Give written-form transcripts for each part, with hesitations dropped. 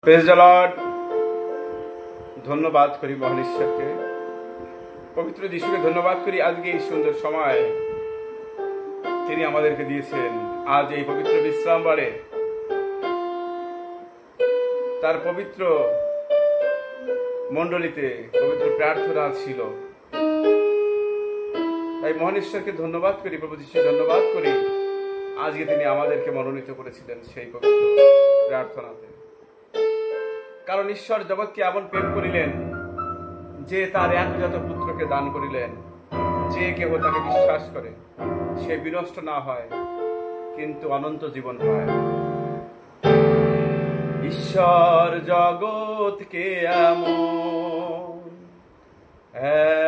Praise the Lord. ধন্যবাদ করি মহান ঈশ্বরকে, পবিত্র যিশুকে ধন্যবাদ করি। আজকে এই সুন্দর সময় তিনি আমাদেরকে দিয়েছেন। আজ এই পবিত্র বিশ্রামবারে তার পবিত্র মণ্ডলীতে পবিত্র প্রার্থনা ছিল। তাই মহান ঈশ্বরকে ধন্যবাদ করি, প্রভু যিশুকে ধন্যবাদ করি। আজকে তিনি আমাদেরকে মনোনীত করেছিলেন সেই পবিত্র প্রার্থনাতে। কারণ ঈশ্বর জগৎকে এমন প্রেম করিলেন যে তার একজাত পুত্রকে দান করিলেন, যে কেহ তাকে বিশ্বাস করে সে বিনষ্ট না হয় কিন্তু অনন্ত জীবন পায়। ঈশ্বর জগৎকে এমন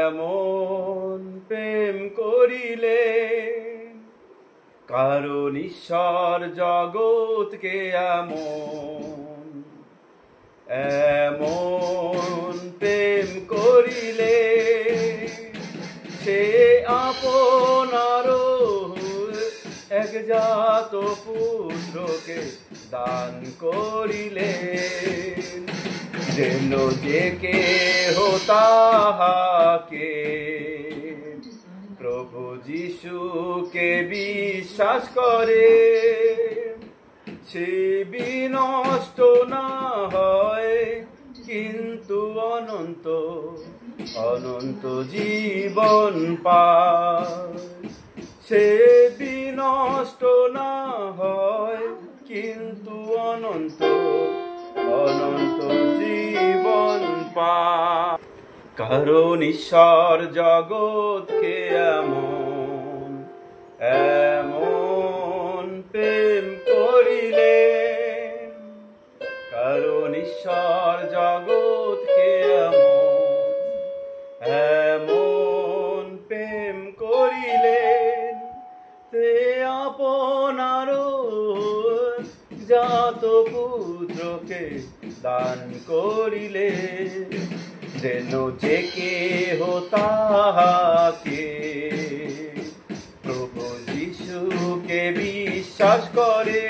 এমন প্রেম করিলেন, কারণ ঈশ্বর জগৎকে এমন এমন প্রেম করিলে সে আপনার একজাত পুত্রকে দান করিলে, যেন যে কেহ তাহাকে প্রভু যিশুকে বিশ্বাস করে সে বিনষ্ট না হয় কিন্তু অনন্ত অনন্ত জীবন পায়। সে বিনষ্ট না হয় কিন্তু অনন্ত অনন্ত জীবন পায়। কারণ ঈশ্বর জগৎকে এমন এমন প্রেম করিলেন, কারণ ঈশ্বর জগৎকে এমন এমন প্রেম করিলেন, তে আপনার জাত পুত্রকে দান করিলেন, যেন যে কেহ তাহাকে প্রভু যিশুকে বিশ্বাস করে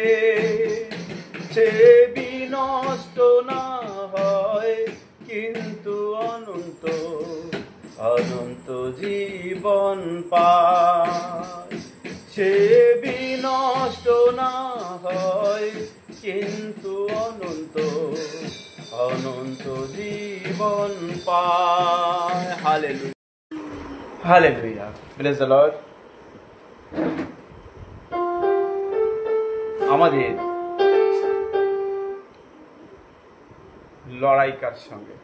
সে বিনষ্ট না হয় কিন্তু অনন্ত অনন্ত জীবন পায়। সে বিনষ্ট না হয় কিন্তু অনন্ত অনন্ত জীবন পায়। Hallelujah, hallelujah, praise the Lord. আমাদের লড়াই কার সঙ্গে?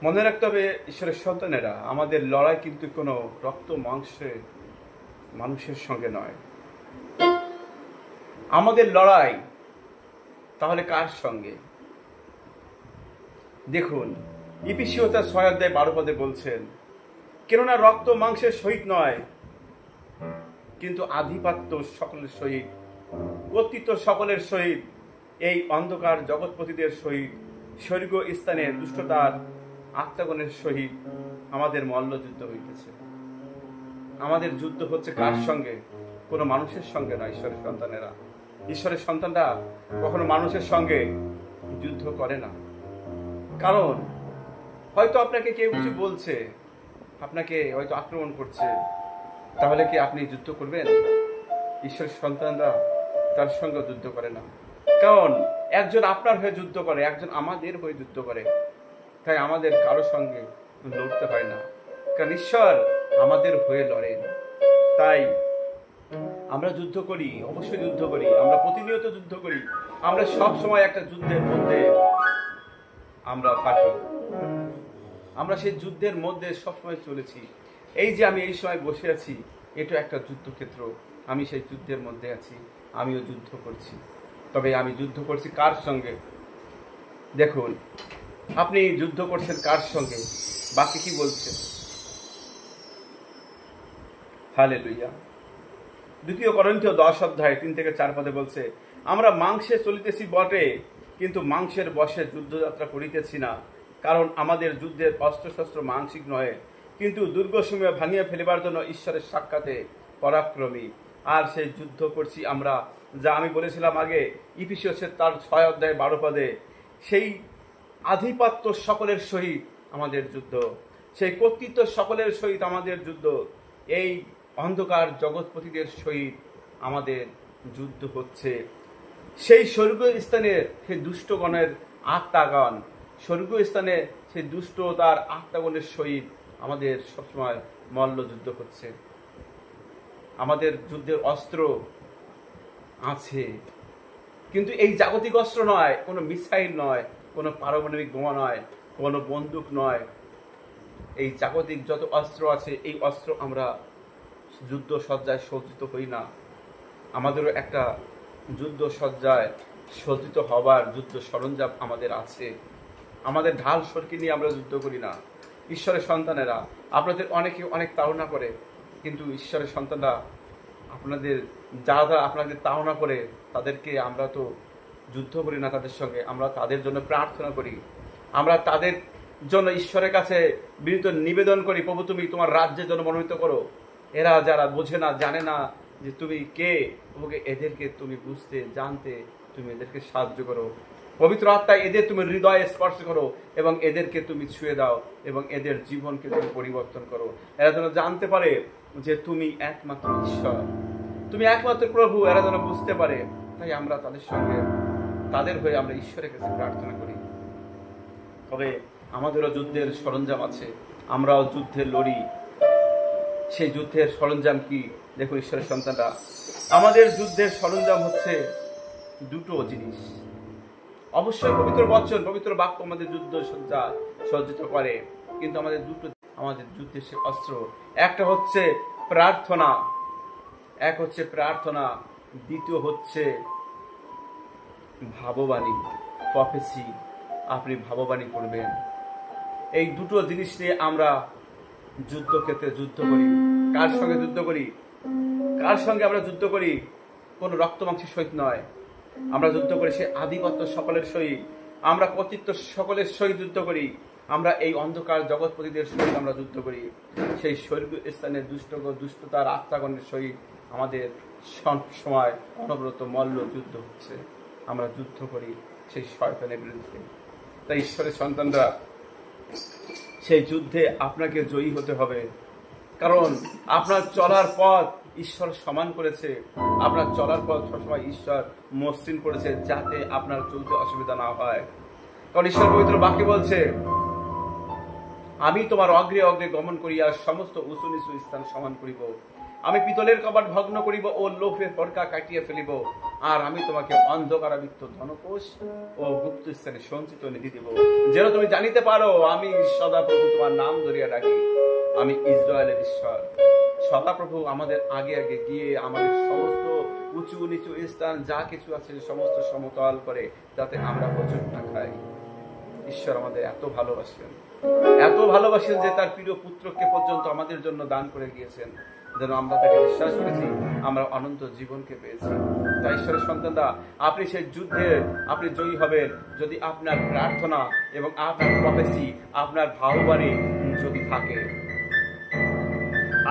মনে রাখতে হবে ঈশ্বরের সন্তানেরা, আমাদের লড়াই কিন্তু কোনো রক্ত মাংসের মানুষের সঙ্গে নয়। আমাদের লড়াই তাহলে কার সঙ্গে? দেখুন, ইফিসীয় তার 6:12 বলছেন, কেননা রক্ত মাংসের সহিত নয় কিন্তু আধিপত্য সকলের সহিত, কর্তৃত্ব সকলের সহিত, এই অন্ধকার জগৎপতিদের সহিত, স্বর্গীয় স্থানে দুষ্টতার আত্মাগণের সহিত আমাদের মল্লযুদ্ধ হইতেছে। আমাদের যুদ্ধ হচ্ছে কার সঙ্গে? কোনো মানুষের সঙ্গে নয়। ঈশ্বরের সন্তানেরা, ঈশ্বরের সন্তানরা কখনো মানুষের সঙ্গে যুদ্ধ করে না। কারণ হয়তো আপনাকে কেউ কিছু বলছে, আপনাকে হয়তো আক্রমণ করছে, তাহলে কি আপনি যুদ্ধ করবেন? ঈশ্বরের সন্তানরা তার সঙ্গে যুদ্ধ করে না। কারণ একজন আপনার হয়ে যুদ্ধ করে, একজন আমাদের হয়ে যুদ্ধ করে। তাই আমাদের কারো সঙ্গে লড়তে হয় না, কারণ ঈশ্বর আমাদের হয়ে লড়েন। তাই আমরা যুদ্ধ করি, অবশ্যই যুদ্ধ করি, আমরা প্রতিনিয়ত যুদ্ধ করি। আমরা সব সময় একটা যুদ্ধের মধ্যে আমরা থাকি, আমরা সেই যুদ্ধের মধ্যে সবসময় চলেছি। এই যে আমি এই সময় বসে আছি, এটা একটা যুদ্ধক্ষেত্র। আমি সেই যুদ্ধের মধ্যে আছি, আমিও যুদ্ধ করছি। তবে আমি যুদ্ধ করছি কার সঙ্গে? দেখুন, আপনি যুদ্ধ করছেন কার সঙ্গে? বাকি কি বলছে? হালেলুয়া। 2 করন্থীয় 10:3-4 বলছে, আমরা মাংসে চলিতেছি বটে, কিন্তু মাংসের বশে যুদ্ধযাত্রা করিতেছি না। কারণ আমাদের যুদ্ধের অস্ত্রশস্ত্র মাংসিক নয়, কিন্তু দুর্গ সমূহ ভাঙিয়া ফেলিবার জন্য ঈশ্বরের সাক্ষাতে পরাক্রমী। আর সেই যুদ্ধ করছি আমরা, যা আমি বলেছিলাম আগে ইফিসিয়াসের তার 6:12 সেই আধিপত্য সকলের সহিত আমাদের যুদ্ধ, সেই কর্তৃত্ব সকলের সহিত আমাদের যুদ্ধ, এই অন্ধকার জগৎপতিদের সহিত আমাদের যুদ্ধ হচ্ছে। সেই স্বর্গীয় স্থানের সেই দুষ্টগণের আত্মাগণ, স্বর্গীয় স্থানে সেই দুষ্ট তার আত্মাগণের সহিত আমাদের সবসময় মল্লযুদ্ধ হচ্ছে। আমাদের যুদ্ধের অস্ত্র আছে, কিন্তু এই জাগতিক অস্ত্র নয়, কোনো মিসাইল নয়, কোনো পারমাণবিক বোমা নয়, কোনো বন্দুক নয়। এই জাগতিক যত অস্ত্র আছে, এই অস্ত্র আমরা যুদ্ধ সজ্জায় সজ্জিত হই না। আমাদেরও একটা যুদ্ধ সজ্জায় সজ্জিত হবার যুদ্ধ সরঞ্জাম আমাদের আছে। আমাদের ঢাল সরকি নিয়ে আমরা যুদ্ধ করি না। ঈশ্বরের সন্তানেরা, আপনাদের অনেকে অনেক তাড়না করে, কিন্তু ঈশ্বরের সন্তানরা আপনাদের যারা আপনাদের তাড়না করে তাদেরকে আমরা তো যুদ্ধ করি না তাদের সঙ্গে, আমরা তাদের জন্য প্রার্থনা করি, আমরা তাদের জন্য ঈশ্বরের কাছে বিনীত নিবেদন করি, প্রভু তুমি তোমার রাজ্যের জন্য মনোনীত করো। এরা যারা বোঝে না, জানে না যে তুমি কে, প্রভুকে এদেরকে তুমি বুঝতে জানতে তুমি এদেরকে সাহায্য করো। পবিত্র আত্মায় এদের তুমি হৃদয়ে স্পর্শ করো এবং এদেরকে তুমি ছুঁয়ে দাও এবং এদের জীবনকে তুমি পরিবর্তন করো। এরা যেন জানতে পারে যে তুমি একমাত্র ঈশ্বর, তুমি একমাত্র প্রভু, এরা যেন বুঝতে পারে। তাই আমরা তাদের সঙ্গে, তাদের হয়ে আমরা ঈশ্বরের কাছে প্রার্থনা করি। তবে আমাদেরও যুদ্ধের সরঞ্জাম আছে, আমরাও যুদ্ধে লড়ি। সেই যুদ্ধের সরঞ্জাম কি? দেখো ঈশ্বরের সন্তানরা, আমাদের যুদ্ধের সরঞ্জাম হচ্ছে দুটো জিনিস। অবশ্যই পবিত্র বচন, পবিত্র বাক্য আমাদের যুদ্ধ সজ্জা সজ্জিত করে, কিন্তু আমাদের যুদ্ধের সে অস্ত্র, একটা হচ্ছে প্রার্থনা, এক হচ্ছে প্রার্থনা, দ্বিতীয় হচ্ছে ভাববাণী, প্রফেসি। আপনি ভাববাণী করবেন। এই দুটো জিনিস নিয়ে আমরা যুদ্ধক্ষেত্রে যুদ্ধ করি। কার সঙ্গে যুদ্ধ করি? কার সঙ্গে আমরা যুদ্ধ করি? কোন রক্ত মাংসের সহিত নয়। আমরা যুদ্ধ করি সে আধিপত্য সকলের সহিত, আমরা কর্তৃত্ব সকলের সহিত যুদ্ধ করি। আমরা এই অন্ধকার জগৎপতিদের সহিত আমরা যুদ্ধ করি। সেই স্বর্গীয় স্থানের দুষ্টতার আত্মাগণের সহিত আমাদের সময় অনবরত মল্ল যুদ্ধ হচ্ছে। আমরা যুদ্ধ করি সেই শয়তানের বিরুদ্ধে। তাই ঈশ্বরের সন্তানরা, সেই যুদ্ধে আপনাকে জয়ী হতে হবে, কারণ আপনার চলার পথ ঈশ্বর সমান করেছে। আপনার চলার পথ সবসময় ঈশ্বর মসৃণ করেছে, যাতে আপনার চলতে অসুবিধা না হয়। কারণ ঈশ্বর পবিত্র বাক্যে বলছে, আমি তোমার অগ্রে অগ্রে গমন করিয়া সমস্ত উঁচু নিচু স্থান সমান করিব। আমি পিতলের কবাট ভগ্ন করিব ও লোভের পরকা কাটিয়া ফেলিব। আর আমি তোমাকে অন্ধকারাবৃত ধনকোষ ও গুপ্ত স্থানে সঞ্চিত নিধি দিব, যেন তুমি জানিতে পারো আমি সদাপ্রভু তোমার নাম ধরিয়া ডাকি, আমি ইসরায়েলের ঈশ্বর। সদাপ্রভু আমাদের আগে আগে গিয়ে আমাদের সমস্ত উঁচু নিচু স্থান যা কিছু আছে সমস্ত সমতল করে, যাতে আমরা হোঁচট না খাই। ঈশ্বর আমাদের এত ভালোবাসেন, এত ভালোবাসেন যে তার প্রিয় পুত্রকে পর্যন্ত আমাদের জন্য দান করে গিয়েছেন, যেন আমরা তাকে বিশ্বাস করেছি, আমরা অনন্ত জীবনকে পেয়েছি। তাই ঈশ্বরের সন্তানরা, আপনি সেই যুদ্ধে আপনি জয়ী হবেন যদি আপনার প্রার্থনা এবং আপনার প্রফেসি, আপনার ভাববাণী যদি থাকে।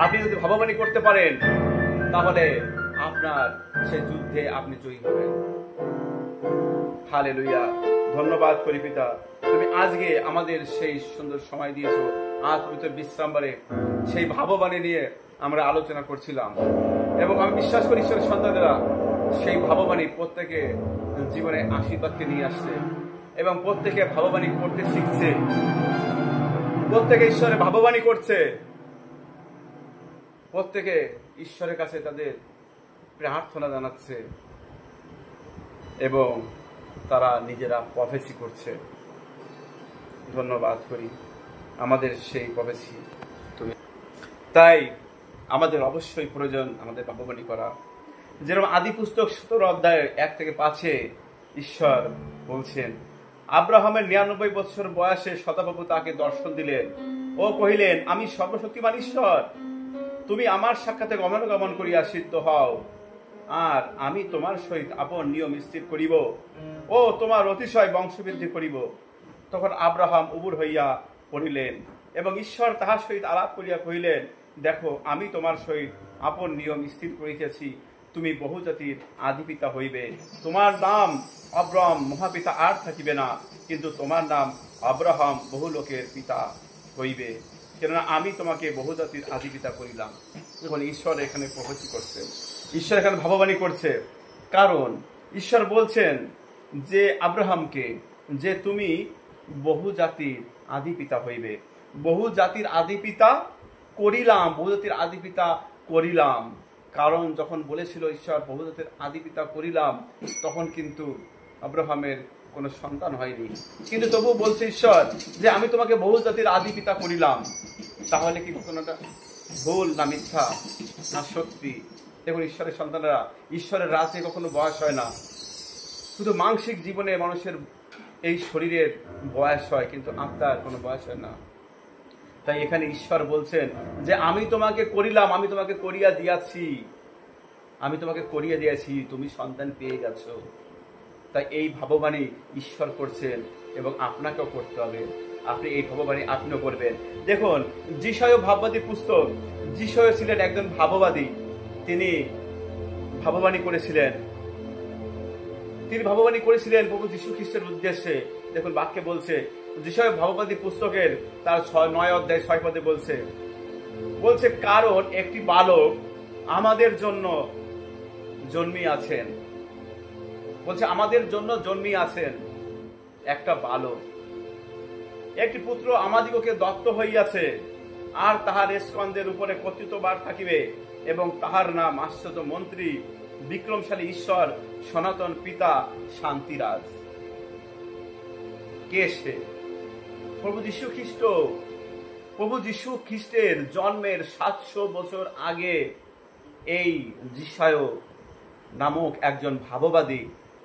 আপনি যদি ভাববাণী করতে পারেন, তাহলে আপনার সেই যুদ্ধে আপনি জয়ী হবেন। হালেলুয়া। ধন্যবাদ করি পিতা, তুমি আজকে আমাদের সেই সুন্দর সময় দিয়েছো। আজ পবিত্র বিশ্রামবারে সেই ভাববাণী নিয়ে আমরা আলোচনা করছিলাম, এবং আমি বিশ্বাস করি ঈশ্বরের সন্তানেরা সেই ভাববাণী প্রত্যেকে জীবনে আশীর্বাদকে নিয়ে আসছে এবং প্রত্যেকে ভাববাণী করতে শিখছে, প্রত্যেকে ঈশ্বরের ভাববাণী করছে, প্রত্যেকে ঈশ্বরের কাছে তাদের প্রার্থনা জানাচ্ছে এবং তারা নিজেরা প্রফেসি করছে। ধন্যবাদ করি আমাদের সেই প্রফেসি তুমি। তাই আমাদের অবশ্যই প্রয়োজন আমাদের ভাববাণী করা। যেরকম আদি পুস্তক 17 অধ্যায় 1 থেকে 5 ঈশ্বর বলছেন, আব্রাহামের 99 বছর বয়সে সদাপ্রভু তাকে দর্শন দিলেন ও কহিলেন, আমি সর্বশক্তিমান ঈশ্বর, তুমি আমার সাক্ষাতে গমনাগমন করিয়া সিদ্ধ হও, আর আমি তোমার সহিত আপন নিয়ম স্থির করিব ও তোমার অতিশয় বংশবৃদ্ধি করিব। তখন আব্রাহাম উবুর হইয়া পড়িলেন এবং ঈশ্বর তাহার সহিত আলাপ করিয়া কহিলেন, দেখো আমি তোমার সহিত আপন নিয়ম স্থির করিতেছি তুমি বহুজাতির আদিপিতা হইবে। তোমার নাম আব্রাহাম মহাপিতা আর থাকিবে না, কিন্তু তোমার নাম আব্রাহাম বহু লোকের পিতা হইবে, কেননা আমি তোমাকে বহুজাতির আদিপিতা করিলাম। দেখুন, ঈশ্বর এখানে প্রভূতি করছে, ঈশ্বর এখানে ভাববাণী করছে। কারণ ঈশ্বর বলছেন যে আব্রাহামকে, যে তুমি বহু জাতির আদিপিতা হইবে। বহু জাতির আদিপিতা করিলাম, বহু জাতির আদিপিতা করিলাম। কারণ যখন বলেছিল ঈশ্বর বহু জাতির আদিপিতা করিলাম, তখন কিন্তু আব্রাহামের কোনো সন্তান হয়নি। কিন্তু তবু বলছে ঈশ্বর যে আমি তোমাকে বহু জাতির আদিপিতা করিলাম। তাহলে কি ঘটনাটা ভুল না মিথ্যা না সত্যি? দেখুন, ঈশ্বরের সন্তানরা, ঈশ্বরের রাজ্যে কখনো বয়স হয় না। শুধু মানসিক জীবনে মানুষের এই শরীরের বয়স হয়, কিন্তু আত্মার কোনো বয়স হয় না। তাই এখানে ঈশ্বর বলছেন যে আমি তোমাকে করিলাম, আমি তোমাকে করিয়া দিয়াছি, আমি তোমাকে করিয়ে দিয়েছি, তুমি সন্তান পেয়ে গেছো। তাই এই ভাববাণী ঈশ্বর করছেন এবং আপনাকেও করতে হবে। আপনি এই ভাববাণী আপনিও করবেন। দেখুন, যিশয় ভাববাদী পুস্তক, যিশয় ছিলেন একজন ভাববাদী। তিনি ভাববাণী করেছিলেন, তিনি ভাববাণী করেছিলেন প্রভু যীশু খ্রিস্টের উদ্দেশ্যে। দেখুন, বাক্যে বলছে, যিশয় ভাববাদী পুস্তকের তার 9 অধ্যায় 6 পদে বলছে কারণ একটি বালক আমাদের জন্য জন্মিয়াছেন। বলছে আমাদের জন্য জন্মিয়াছেন একটা বালক, একটি পুত্র আমাদিগকে দত্ত হইয়াছে, আর তাহার স্কন্ধের উপরে কর্তৃত্বভার থাকিবে, এবং তাহার নাম আশ্চর্য মন্ত্রী, বিক্রমশালী ঈশ্বর, সনাতন পিতা, শান্তিরাজ। কে সে? প্রভু যীশু খ্রিস্ট। প্রভু যীশু খ্রিস্টের জন্মের 700 বছর আগে এই যিশয় নামক একজন ভাববাদী,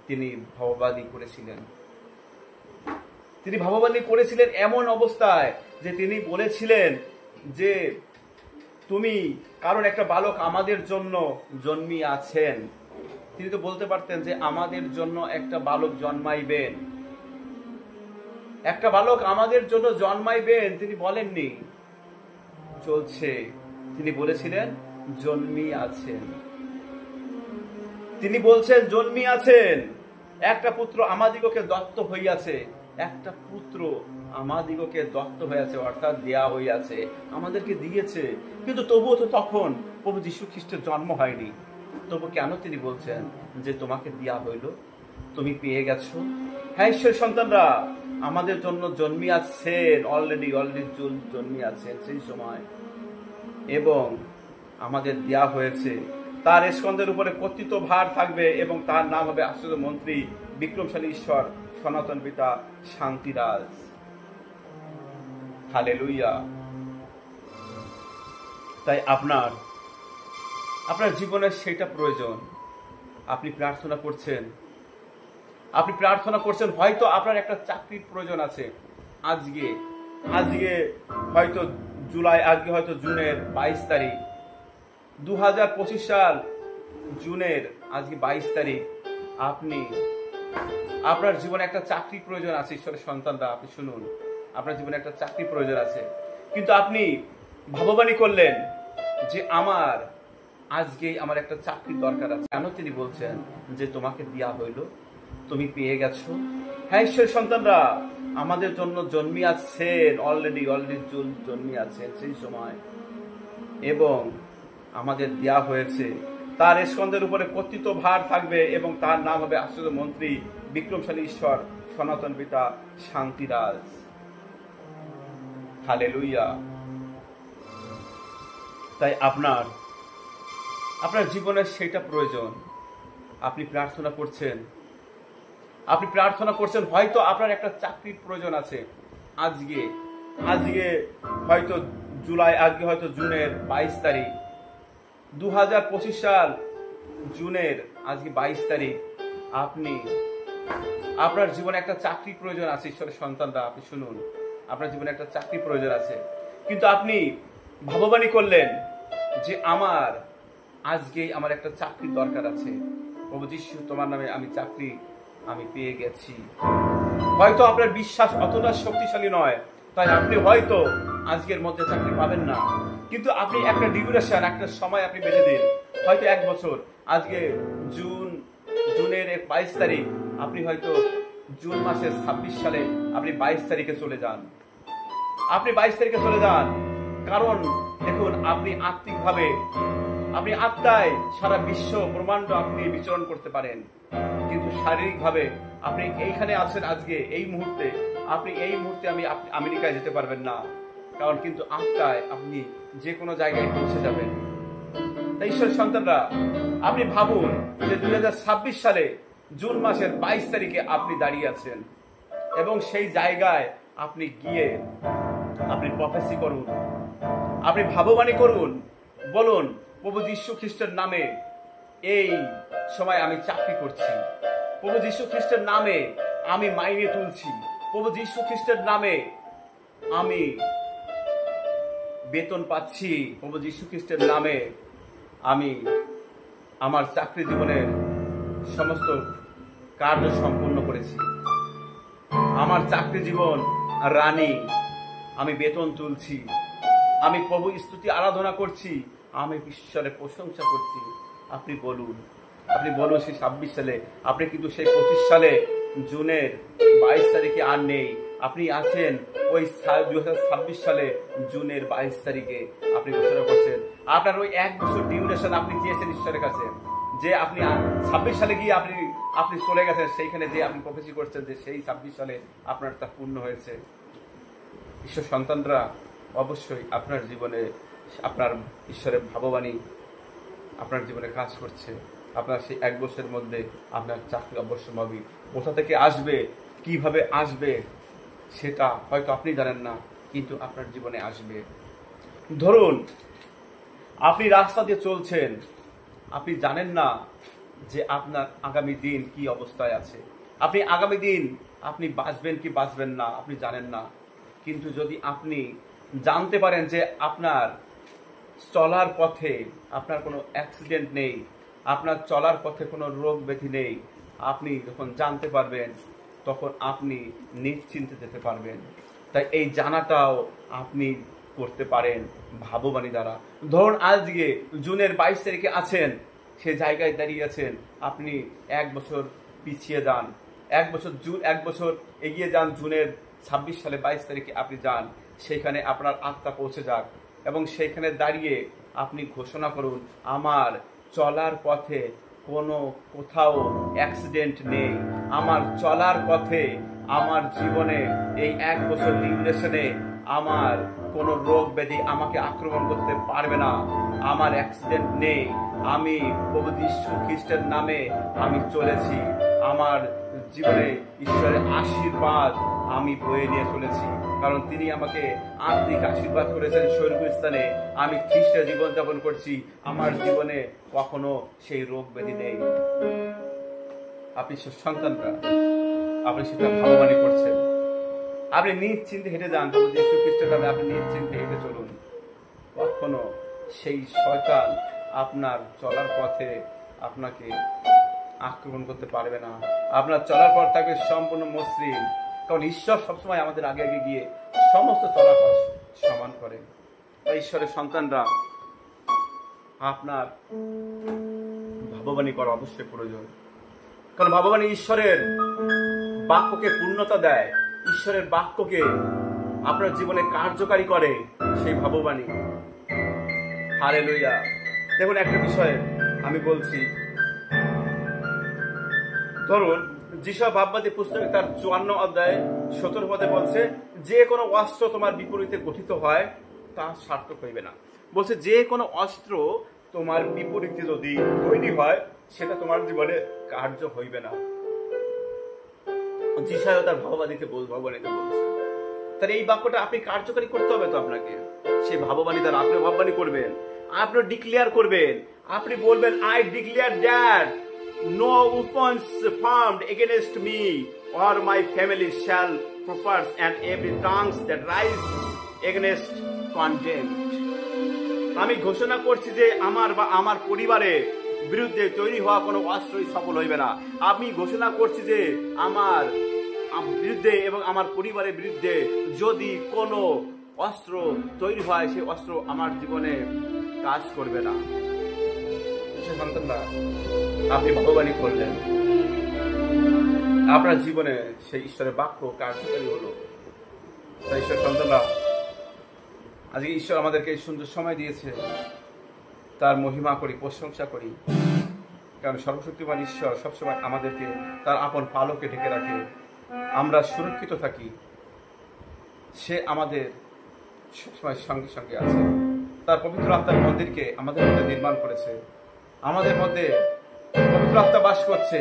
তিনি ভাববাদী করেছিলেন। তিনি ভাববাদী করেছিলেন এমন অবস্থায় যে তিনি বলেছিলেন যে তুমি, কারণ একটা বালক আমাদের জন্য জন্মিয়াছেন। তিনি তো বলতে পারতেন যে আমাদের জন্য একটা বালক জন্মাইবেন, একটা বালক আমাদের জন্য জন্মাইবেন। তিনি বলেননি, চলছে, তিনি বলেছিলেন জন্মিয়াছেন। তিনি বলছেন জন্মিয়াছেন, একটা পুত্র আমাদিগকে দত্ত হইয়াছে, একটা পুত্র আমাদিগকে দত্ত হইয়াছে, অর্থাৎ দেয়া হইয়াছে, আমাদেরকে দিয়েছে। কিন্তু তবুও তো তখন প্রভু যীশু খ্রিস্টের জন্ম হয়নি। তবু কেন তিনি বলছেন যে তোমাকে দেয়া হইল, তুমি পেয়ে গেছো? হ্যাঁ, ঈশ্বর সন্তানরা, আমাদের জন্য জন্মিয়াছেন, অলরেডি জন্মিয়াছেন সেই সময়, এবং আমাদের দেয়া হয়েছে। তার স্কন্ধের উপরে কর্তৃত্ব ভার থাকবে, এবং তার নাম হবে আশ্চর্য মন্ত্রী, বিক্রমশালী ঈশ্বর, সনাতন পিতা, শান্তিরাজ। হালেলুয়া। তাই আপনার জীবনের সেটা প্রয়োজন। আপনি প্রার্থনা করছেন, হয়তো আপনার একটা চাকরির প্রয়োজন আছে। আজকে হয়তো জুলাই, আজকে হয়তো জুনের 22 তারিখ, 2025 সাল জুনের আজকে 22 তারিখ। আপনার জীবনে একটা চাকরি প্রয়োজন আছে। ঈশ্বরের সন্তানরা, আপনি শুনুন, আপনার জীবনে একটা চাকরি প্রয়োজন আছে, কিন্তু আপনি ভাববাণী করলেন যে আজকেই আমার একটা চাকরির দরকার আছে। কেন তিনি বলছেন যে তোমাকে দেয়া হইল, তুমি পেয়ে গেছো? হ্যাঁ, ঈশ্বরের সন্তানরা, আমাদের জন্য জন্মিয়াছেন, অলরেডি জন্মিয়াছেন সেই সময়, এবং আমাদের দেয়া হয়েছে। তার স্কন্ধের উপরে কর্তৃত্ব ভার থাকবে, এবং তার নাম হবে আশ্চর্য মন্ত্রী, বিক্রমশালী ঈশ্বর, সনাতন পিতা, শান্তিরাজ। হালেলুয়া। তাই আপনার জীবনের সেটা প্রয়োজন। আপনি প্রার্থনা করছেন, হয়তো আপনার একটা চাকরির প্রয়োজন আছে। আজকে হয়তো জুলাই, আজকে হয়তো জুনের 22 তারিখ, 2025 সাল জুনের আজকে 22 তারিখ। আপনার জীবনে একটা চাকরি প্রয়োজন আছে। ঈশ্বরের সন্তানরা, আপনি শুনুন, আপনার জীবনে একটা চাকরি প্রয়োজন আছে, কিন্তু আপনি ভাববাণী করলেন যে আজকেই আমার একটা চাকরির দরকার আছে। প্রভু যীশু, তোমার নামে আমি পেয়ে গেছি। হয়তো আপনার বিশ্বাস অতটা শক্তিশালী নয়, তাই আপনি হয়তো আজকের মধ্যে চাকরি পাবেন না, কিন্তু আপনি একটা ডিউরেশন, একটা সময় আপনি বেঁধে দিন, হয়তো 1 বছর, আজকে জুনের 22 তারিখ, আপনি হয়তো জুন মাসের 26 সালে আপনি 22 তারিখে চলে যান। আপনি 22 তারিখে চলে যান, কারণ দেখুন আপনি আত্মিকভাবে, আপনি আত্মায় সারা বিশ্ব ব্রহ্মাণ্ড আপনি বিচরণ করতে পারেন, কিন্তু শারীরিকভাবে আপনি এইখানে আছেন আজকে এই মুহূর্তে, আপনি এই মুহূর্তে আমেরিকায় যেতে পারবেন না, কারণ কিন্তু আত্মায় আপনি যে কোনো জায়গায় পৌঁছে যাবেন। তাই ঈশ্বরের সন্তানরা, আপনি ভাবুন যে 2026 সালে জুন মাসের 22 তারিখে আপনি দাঁড়িয়ে আছেন, এবং সেই জায়গায় আপনি গিয়ে আপনি প্রফেসি করুন, আপনি ভাববাণী করুন, বলুন প্রভু যীশু খ্রিস্টের নামে এই সময় আমি চাকরি করছি, প্রভু যীশু খ্রিস্টের নামে আমি মাইনে তুলছি, প্রভু যীশু খ্রিস্টের নামে আমি বেতন পাচ্ছি, প্রভু যীশু খ্রিস্টের নামে আমি আমার চাকরি জীবনের সমস্ত কার্য সম্পন্ন করেছি, আমার চাকরি জীবন রানিং, আমি বেতন তুলছি, আমি প্রভু স্তুতি আরাধনা করছি, আমি ঈশ্বরের প্রশংসা করছি। আপনি বলুন সেই 26 সালে, আপনি কিন্তু সেই 25 সালে জুনের 22 তারিখে আর নেই, আপনি আছেন ওই 2026 সালে জুনের 22 তারিখে আপনি ঘোষণা করছেন। আপনার ওই 1 বছর ডিউরেশন আপনি চেয়েছেন ঈশ্বরের কাছে, যে আপনি 26 সালে গিয়ে আপনি চলে গেছেন, সেইখানে যে আপনি প্রফেসি করছেন যে সেই 26 সালে আপনার তা পূর্ণ হয়েছে। ঈশ্বর সন্তানরা, অবশ্যই আপনার জীবনে আপনার ঈশ্বরের ভাববাণী আপনার জীবনে কাজ করছে। আপনার সেই 1 বছরের মধ্যে আপনার চাকরি অবশ্যই কোথা থেকে আসবে, কিভাবে আসবে, সেটা হয়তো আপনি জানেন না, কিন্তু আপনার জীবনে আসবে। ধরুন আপনি রাস্তা দিয়ে চলছেন, আপনি জানেন না যে আপনার আগামী দিন কি অবস্থায় আছে, আপনি আগামী দিন আপনি বাঁচবেন কি বাঁচবেন না আপনি জানেন না, কিন্তু যদি আপনি জানতে পারেন যে আপনার চলার পথে আপনার কোনো অ্যাক্সিডেন্ট নেই, আপনার চলার পথে কোনো রোগ ব্যাধি নেই, আপনি যখন জানতে পারবেন তখন আপনি নিশ্চিন্তে যেতে পারবেন। তাই এই জানাটাও আপনি করতে পারেন ভাববাণী দ্বারা। ধরুন আজকে জুনের 22 তারিখে আছেন, সে জায়গায় দাঁড়িয়ে আছেন, আপনি 1 বছর পিছিয়ে যান, 1 বছর এগিয়ে যান, জুনের 26 সালে 22 তারিখে আপনি যান, সেখানে আপনার আত্মা পৌঁছে যাক, এবং সেইখানে দাঁড়িয়ে আপনি ঘোষণা করুন, আমার চলার পথে কোথাও অ্যাক্সিডেন্ট নেই, আমার চলার পথে আমার জীবনে এই 1 বছর ডিউরেশনে আমার কোনো রোগ ব্যাধি আমাকে আক্রমণ করতে পারবে না, আমার অ্যাক্সিডেন্ট নেই, আমি প্রভু যীশু খ্রিস্টের নামে আমি চলেছি, আমার জীবনে ঈশ্বরের আশীর্বাদ আমি বয়ে নিয়ে চলেছি, কারণ তিনি আমাকে আত্মিক আশীর্বাদ করেছেন স্বর্গীয় স্থানে, আমি খ্রিস্টের জীবনযাপন করছি, আমার জীবনে কখনো সেই রোগ ব্যাধি নেই। আপনি সন্তানরা, আপনি সেটা ভাববাণী করছেন, আপনি নিশ্চিন্তে হেঁটে যান, প্রভু যীশু খ্রিস্টের নামে আপনি নিশ্চিন্তে হেঁটে চলুন, কখনো সেই শয়তান আপনার চলার পথে আপনাকে আক্রমণ করতে পারবে না, আপনার চলার পথ থাকবে সম্পূর্ণ মসৃণ, কারণ ঈশ্বর সবসময় আমাদের আগে আগে গিয়ে সমস্ত চলার পথ সমান করে। তাই ঈশ্বরের সন্তানরা, আপনার ভাববাণী করা অবশ্যই প্রয়োজন, কারণ ভাববাণী ঈশ্বরের বাক্যকে পূর্ণতা দেয়, ঈশ্বরের বাক্যকে আপনার জীবনে কার্যকারী করে সেই ভাববাণী। হালেলুয়া। দেখুন একটা বিষয় আমি বলছি, ধরুন যিশা ভাববাদী পুস্তকে তার 54 অধ্যায়ে 17 পদে বলছে, যে কোনো অস্ত্র তোমার বিপরীতে গঠিত হয় তা সার্থক হইবে না। বলছে যে কোনো অস্ত্র তোমার বিপরীতে যদি তৈরি হয় সেটা তোমার জীবনে কার্য হইবে না। যিশাও তার ভাববাণীতে বলছে। তাহলে এই বাক্যটা আপনি কার্যকারী করতে হবে তো আপনাকে, সেই ভাববাণী দ্বারা আপনি ভাববাণী করবেন, আপনি ডিক্লেয়ার করবেন, আপনি বলবেন, I declare that no weapons formed against me or my family shall prosper, and every tongue that rises against condemned. আমি ঘোষণা করছি যে আমার পরিবারের বিরুদ্ধে তৈরি হওয়া কোনো অস্ত্রই সফল হইবে না। আমি ঘোষণা করছি যে আমার বিরুদ্ধে এবং আমার পরিবারের বিরুদ্ধে যদি কোনো অস্ত্র তৈরি হয়, সেই অস্ত্র আমার জীবনে কাজ করবে না। ঈশ্বর সন্তানরা, আপনি ভগবানই করলেন। আপনার জীবনে সেই ঈশ্বরের বাক্য কার্যকারী হলো। তাই ঈশ্বর সন্তানরা, আজকে ঈশ্বর আমাদেরকে এই সুন্দর সময় দিয়েছে, তার মহিমা করি, প্রশংসা করি। কারণ সর্বশক্তিমান ঈশ্বর সবসময় আমাদেরকে তার আপন পালকে ঢেকে রাখে, আমরা সুরক্ষিত থাকি। সে আমাদের সবসময় সঙ্গে সঙ্গে আছে। তার পবিত্র আত্মার মন্দিরকে আমাদের মধ্যে নির্মাণ করেছে, আমাদের মধ্যে পবিত্র আত্মা বাস করছে।